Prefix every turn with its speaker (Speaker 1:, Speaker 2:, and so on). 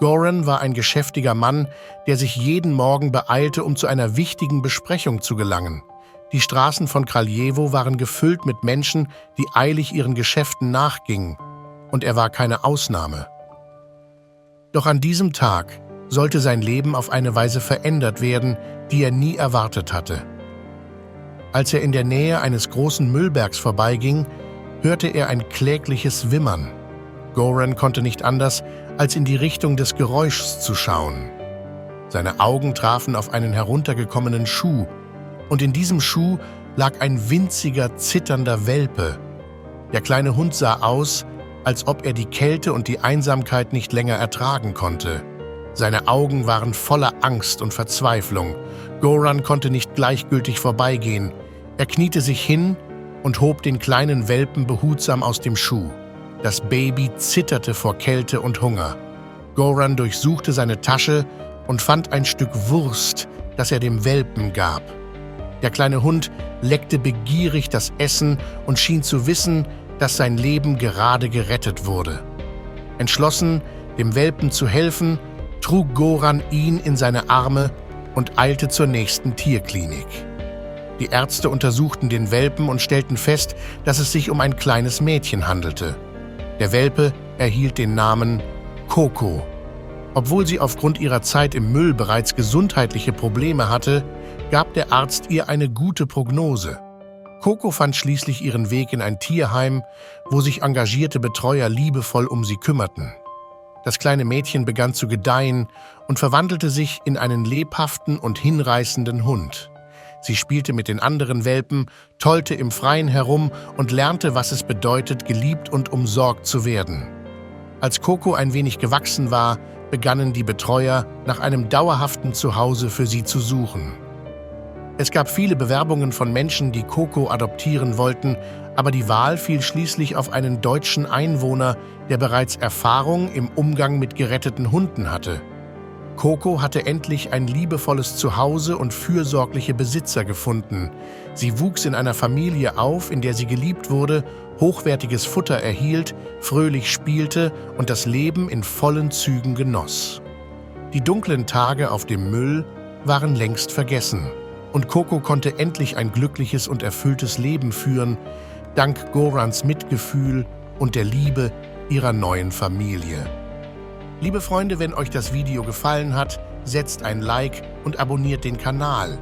Speaker 1: Goran war ein geschäftiger Mann, der sich jeden Morgen beeilte, um zu einer wichtigen Besprechung zu gelangen. Die Straßen von Kraljevo waren gefüllt mit Menschen, die eilig ihren Geschäften nachgingen, und er war keine Ausnahme. Doch an diesem Tag sollte sein Leben auf eine Weise verändert werden, die er nie erwartet hatte. Als er in der Nähe eines großen Müllbergs vorbeiging, hörte er ein klägliches Wimmern. Goran konnte nicht anders, als in die Richtung des Geräuschs zu schauen. Seine Augen trafen auf einen heruntergekommenen Schuh, und in diesem Schuh lag ein winziger, zitternder Welpe. Der kleine Hund sah aus, als ob er die Kälte und die Einsamkeit nicht länger ertragen konnte. Seine Augen waren voller Angst und Verzweiflung. Goran konnte nicht gleichgültig vorbeigehen. Er kniete sich hin und hob den kleinen Welpen behutsam aus dem Schuh. Das Baby zitterte vor Kälte und Hunger. Goran durchsuchte seine Tasche und fand ein Stück Wurst, das er dem Welpen gab. Der kleine Hund leckte begierig das Essen und schien zu wissen, dass sein Leben gerade gerettet wurde. Entschlossen, dem Welpen zu helfen, trug Goran ihn in seine Arme und eilte zur nächsten Tierklinik. Die Ärzte untersuchten den Welpen und stellten fest, dass es sich um ein kleines Mädchen handelte. Der Welpe erhielt den Namen Coco. Obwohl sie aufgrund ihrer Zeit im Müll bereits gesundheitliche Probleme hatte, gab der Arzt ihr eine gute Prognose. Coco fand schließlich ihren Weg in ein Tierheim, wo sich engagierte Betreuer liebevoll um sie kümmerten. Das kleine Mädchen begann zu gedeihen und verwandelte sich in einen lebhaften und hinreißenden Hund. Sie spielte mit den anderen Welpen, tollte im Freien herum und lernte, was es bedeutet, geliebt und umsorgt zu werden. Als Coco ein wenig gewachsen war, begannen die Betreuer, nach einem dauerhaften Zuhause für sie zu suchen. Es gab viele Bewerbungen von Menschen, die Coco adoptieren wollten, aber die Wahl fiel schließlich auf einen deutschen Einwohner, der bereits Erfahrung im Umgang mit geretteten Hunden hatte. Coco hatte endlich ein liebevolles Zuhause und fürsorgliche Besitzer gefunden. Sie wuchs in einer Familie auf, in der sie geliebt wurde, hochwertiges Futter erhielt, fröhlich spielte und das Leben in vollen Zügen genoss. Die dunklen Tage auf dem Müll waren längst vergessen, und Coco konnte endlich ein glückliches und erfülltes Leben führen, dank Gorans Mitgefühl und der Liebe ihrer neuen Familie. Liebe Freunde, wenn euch das Video gefallen hat, setzt ein Like und abonniert den Kanal.